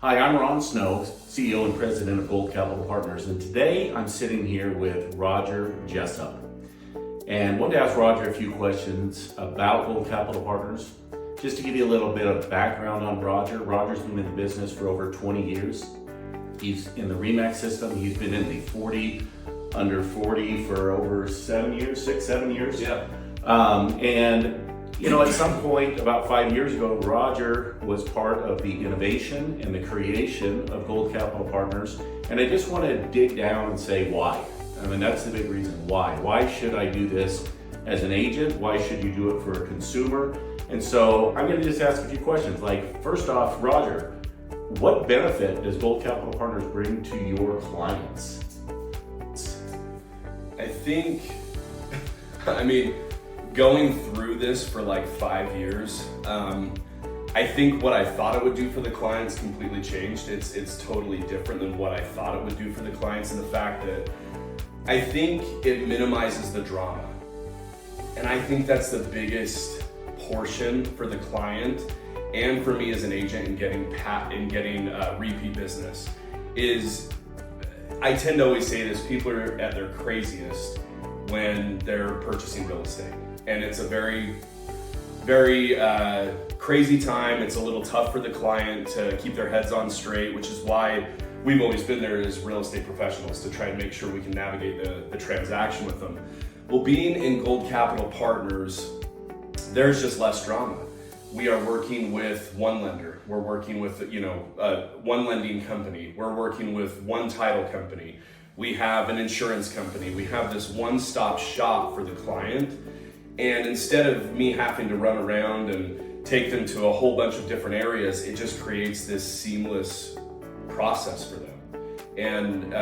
Hi, I'm Ron Snow, CEO and President of Gold Capital Partners, and today I'm sitting here with Rodger Jessop. And wanted to ask Rodger a few questions about Gold Capital Partners. Just to give you a little bit of background on Rodger, Rodger's been in the business for over 20 years. He's in the RE/MAX system. He's been in the 40, under 40 for over 7 years, 6-7 years. Yeah. At some point about 5 years ago, Rodger was part of the innovation and the creation of Gold Capital Partners. And I just want to dig down and say why. I mean, that's the big reason. Why? Why should I do this as an agent? Why should you do it for a consumer? And so I'm going to just ask a few questions. Like, first off, Rodger, what benefit does Gold Capital Partners bring to your clients? Going through this for like 5 years, I think what I thought it would do for the clients completely changed. It's totally different than what I thought it would do for the clients, and the fact that I think it minimizes the drama. And I think that's the biggest portion for the client and for me as an agent in getting repeat business. Is I tend to always say this: people are at their craziest when they're purchasing real estate. And it's a very, very crazy time. It's a little tough for the client to keep their heads on straight, which is why we've always been there as real estate professionals to try and make sure we can navigate the transaction with them. Well, being in Gold Capital Partners, there's just less drama. We are working with one lender. We're working with one lending company. We're working with one title company. We have an insurance company. We have this one-stop shop for the client. And instead of me having to run around and take them to a whole bunch of different areas, it just creates this seamless process for them. And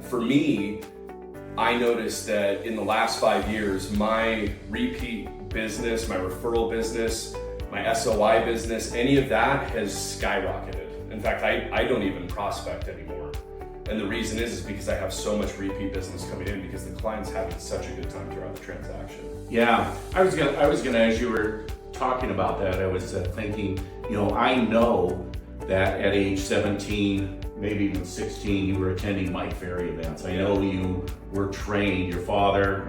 for me, I noticed that in the last 5 years, my repeat business, my referral business, my SOI business, any of that has skyrocketed. In fact, I don't even prospect anymore. And the reason is because I have so much repeat business coming in because the client's having such a good time throughout the transaction. Yeah, I was gonna, as you were talking about that, I was thinking, I know that at age 17, maybe even 16, you were attending Mike Ferry events. I know you were trained, your father,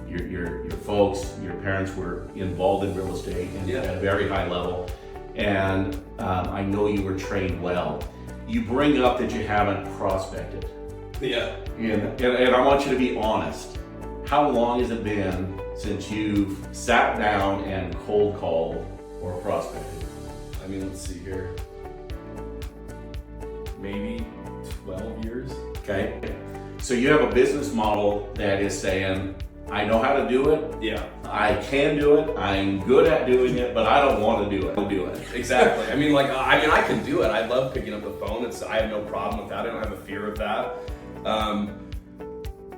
your folks, your parents were involved in real estate at a very high level. And I know you were trained well. You bring up that you haven't prospected. Yeah. And I want you to be honest. How long has it been since you've sat down and cold called or prospected? Let's see here. Maybe 12 years. Okay. So you have a business model that is saying, I know how to do it. Yeah. I can do it. I'm good at doing it, but I don't want to do it. I'll do it. Exactly. I can do it. I love picking up the phone. I have no problem with that. I don't have a fear of that.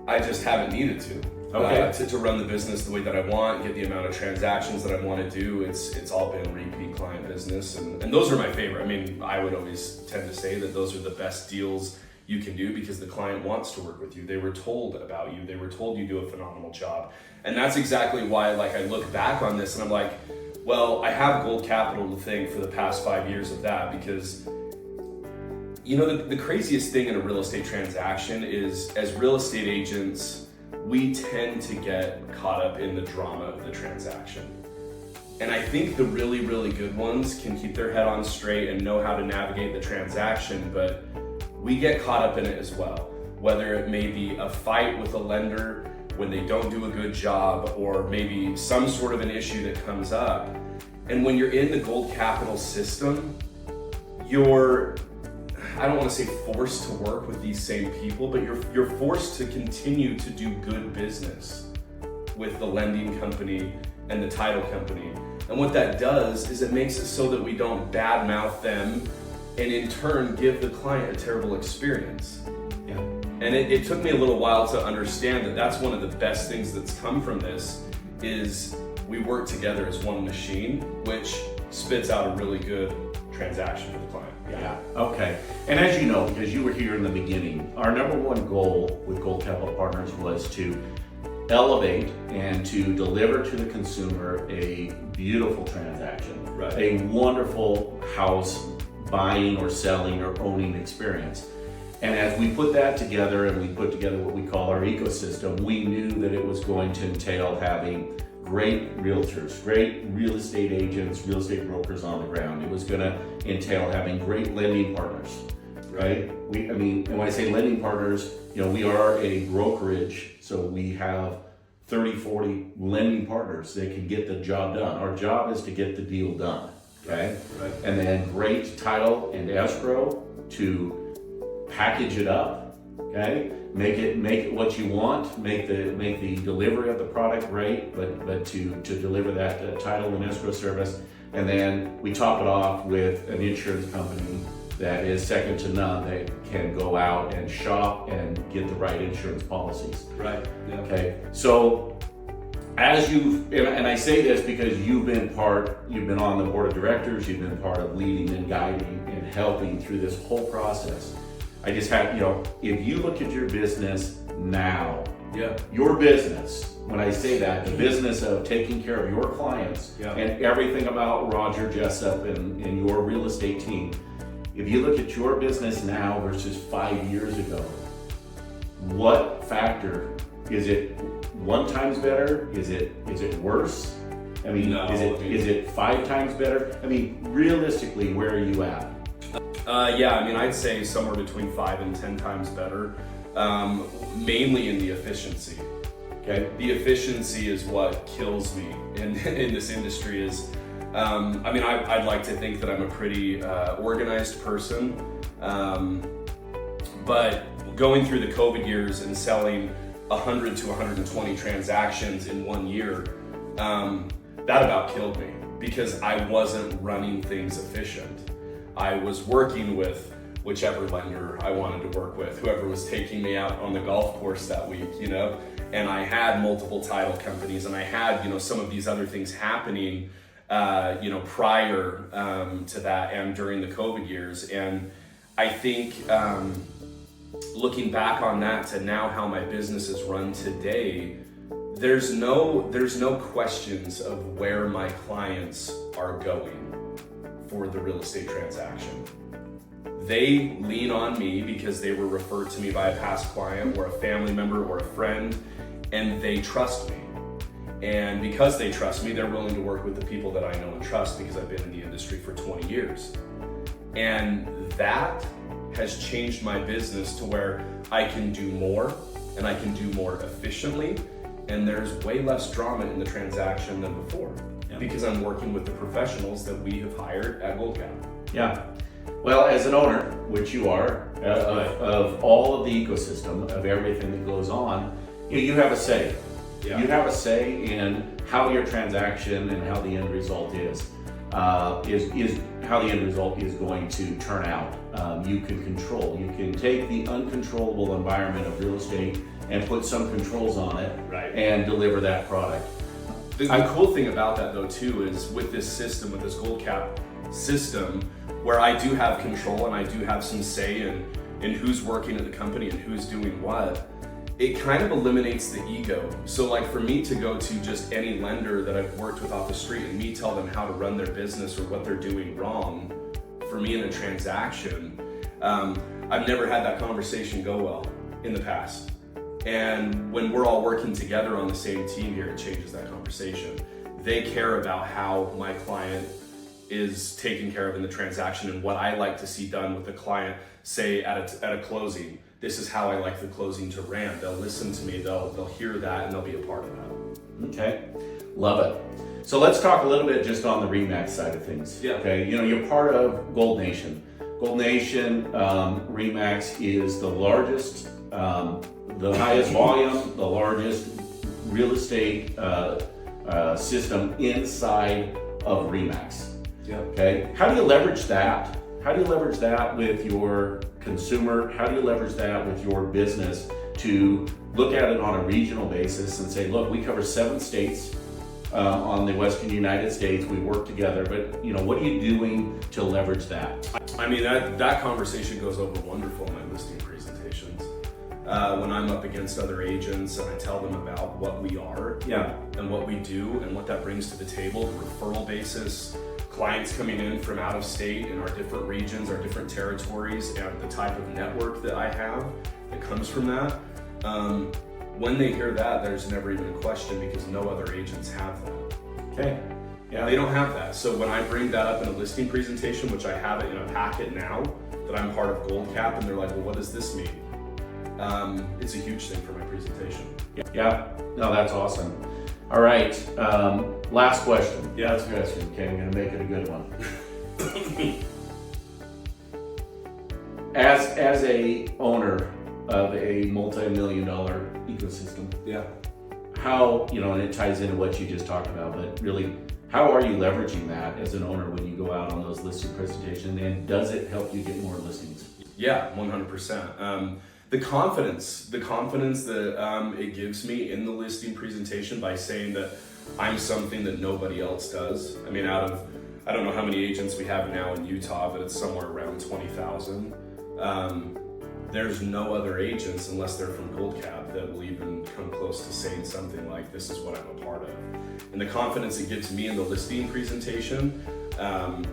I just haven't needed to. To run the business the way that I want, get the amount of transactions that I want to do. It's all been repeat client business, and those are my favorite. I would always tend to say that those are the best deals you can do because the client wants to work with you. They were told about you. They were told you do a phenomenal job. And that's exactly why I look back on this and I'm like, well, I have Gold Capital to thank for the past 5 years of that, because the craziest thing in a real estate transaction is, as real estate agents, we tend to get caught up in the drama of the transaction. And I think the really, really good ones can keep their head on straight and know how to navigate the transaction, but we get caught up in it as well. Whether it may be a fight with a lender when they don't do a good job, or maybe some sort of an issue that comes up. And when you're in the Gold Capital system, I don't want to say forced to work with these same people, but you're forced to continue to do good business with the lending company and the title company. And what that does is it makes it so that we don't badmouth them and in turn give the client a terrible experience. Yeah. And it took me a little while to understand that that's one of the best things that's come from this, is we work together as one machine, which spits out a really good transaction for the client. Yeah. Okay. And as you know, because you were here in the beginning, our number one goal with Gold Capital Partners was to elevate and to deliver to the consumer a beautiful transaction, right. A wonderful house, buying or selling or owning experience. And as we put that together and we put together what we call our ecosystem, we knew that it was going to entail having great realtors, great real estate agents, real estate brokers on the ground. It was going to entail having great lending partners, right? And when I say lending partners, we are a brokerage, so we have 30, 40 lending partners that can get the job done. Our job is to get the deal done, okay? Right. And then great title and escrow to package it up, okay? Make it what you want. Make the delivery of the product great, but to deliver that title and escrow service, and then we top it off with an insurance company that is second to none, that can go out and shop and get the right insurance policies. Right. Yeah. Okay. So as and I say this because you've been on the board of directors, you've been part of leading and guiding and helping through this whole process. I just have, if you look at your business now, your business, when I say that, the business of taking care of your clients and everything about Rodger Jessop and your real estate team, if you look at your business now versus 5 years ago, what factor is it? 1 times better? Is it worse? Is it 5 times better? Realistically, where are you at? I'd say somewhere between 5 and 10 times better, mainly in the efficiency. Okay, the efficiency is what kills me in this industry. I'd like to think that I'm a pretty organized person, but going through the COVID years and selling 100 to 120 transactions in 1 year, that about killed me because I wasn't running things efficient. I was working with whichever lender I wanted to work with, whoever was taking me out on the golf course that week, and I had multiple title companies, and I had, some of these other things happening, prior to that and during the COVID years. And I think looking back on that to now how my business is run today, there's no questions of where my clients are going for the real estate transaction. They lean on me because they were referred to me by a past client or a family member or a friend, and they trust me. And because they trust me, they're willing to work with the people that I know and trust because I've been in the industry for 20 years. And that has changed my business to where I can do more and I can do more efficiently, and there's way less drama in the transaction than before. Because I'm working with the professionals that we have hired at Goldcap. Yeah. Well, as an owner, which you are, of all of the ecosystem, of everything that goes on, you have a say. Yeah. You have a say in how your transaction and how the end result is how the end result is going to turn out. You can control. You can take the uncontrollable environment of real estate and put some controls on it, and deliver that product. The cool thing about that though too is with this system, with this Goldcap system, where I do have control and I do have some say in who's working at the company and who's doing what, it kind of eliminates the ego. So like for me to go to just any lender that I've worked with off the street and me tell them how to run their business or what they're doing wrong, for me in a transaction, I've never had that conversation go well in the past. And when we're all working together on the same team here, it changes that conversation. They care about how my client is taken care of in the transaction and what I like to see done with the client, say at a closing. This is how I like the closing to run. They'll listen to me, they'll hear that, and they'll be a part of that. Okay, love it. So let's talk a little bit just on the RE/MAX side of things. Yeah. Okay, you're part of Gold Nation. Gold Nation RE/MAX is the largest, the highest volume, the largest real estate system inside of RE/MAX. Yeah. Okay. How do you leverage that? How do you leverage that with your consumer? How do you leverage that with your business to look at it on a regional basis and say, look, we cover 7 states on the Western United States. We work together, but what are you doing to leverage that? I mean, that conversation goes over wonderful in my listing presentations. When I'm up against other agents and I tell them about what we are and what we do and what that brings to the table, referral basis, clients coming in from out of state in our different regions, our different territories, and the type of network that I have that comes from that. When they hear that, there's never even a question because no other agents have that. Okay. Yeah. They don't have that. So when I bring that up in a listing presentation, which I have it in a packet now, that I'm part of Gold Cap, and they're like, well, what does this mean? It's a huge thing for my presentation. Yeah. No, that's awesome. All right. Last question. Yeah. Last question. Okay, I'm going to make it a good one. As a owner of a multi-million-dollar ecosystem, Yeah. how, and it ties into what you just talked about, but really, how are you leveraging that as an owner when you go out on those listing presentations, and does it help you get more listings? Yeah, 100%. The confidence that it gives me in the listing presentation by saying that I'm something that nobody else does. I mean, I don't know how many agents we have now in Utah, but it's somewhere around 20,000. There's no other agents, unless they're from Gold Cap, that will even come close to saying something like, this is what I'm a part of. And the confidence it gives me in the listing presentation, and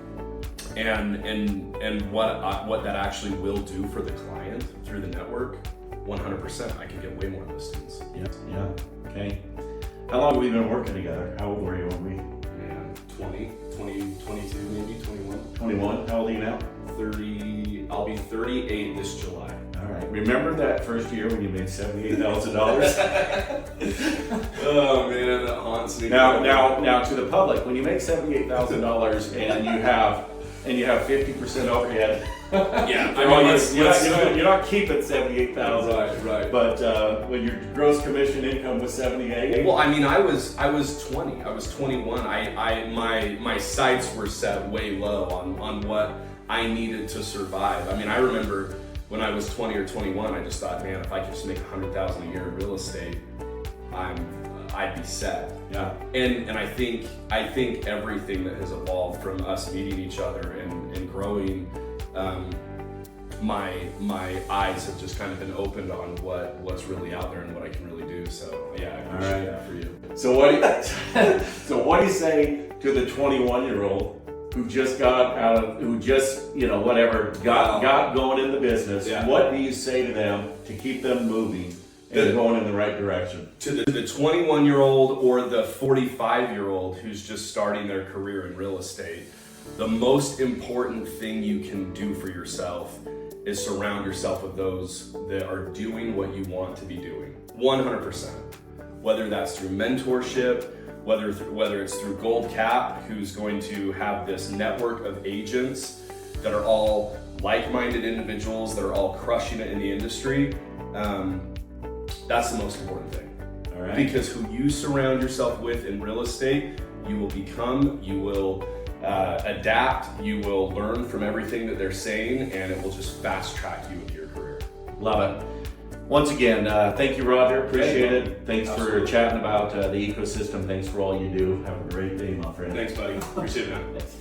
what that actually will do for the client through the network, 100%, I can get way more listings. Yeah. Okay. How long have we been working together? How old were you when we? Man, 20, 22, maybe 21. 21. How old are you now? 30, I'll be 38 this July. All right. Remember that first year when you made $78,000? Oh man, that haunts me. Now to the public, when you make $78,000 and you have 50% overhead. Yeah, I mean, you're not keeping 78,000. Right. But when your gross commission income was 78. Well, I mean, I was 20. I was 21. My sights were set way low on what I needed to survive. I mean, I remember when I was 20 or 21, I just thought, man, if I could just make $100,000 a year in real estate, I'd be set. Yeah. And I think everything that has evolved from us meeting each other and growing, my eyes have just kind of been opened on what's really out there and what I can really do. So yeah, I appreciate that for you. So what do you say to the 21-year-old who just got got going in the business? Yeah. What do you say to them to keep them moving and going in the right direction? To the 21-year-old or the 45-year-old who's just starting their career in real estate, the most important thing you can do for yourself is surround yourself with those that are doing what you want to be doing. 100%. Whether that's through mentorship, whether it's through Gold Cap, who's going to have this network of agents that are all like-minded individuals that are all crushing it in the industry. That's the most important thing. All right. Because who you surround yourself with in real estate, you will become, you will adapt, you will learn from everything that they're saying, and it will just fast track you into your career. Love it. Once again, thank you, Rodger. Appreciate it. Thanks for chatting about the ecosystem. Thanks for all you do. Have a great day, my friend. Thanks, buddy. Appreciate it, man. Thanks.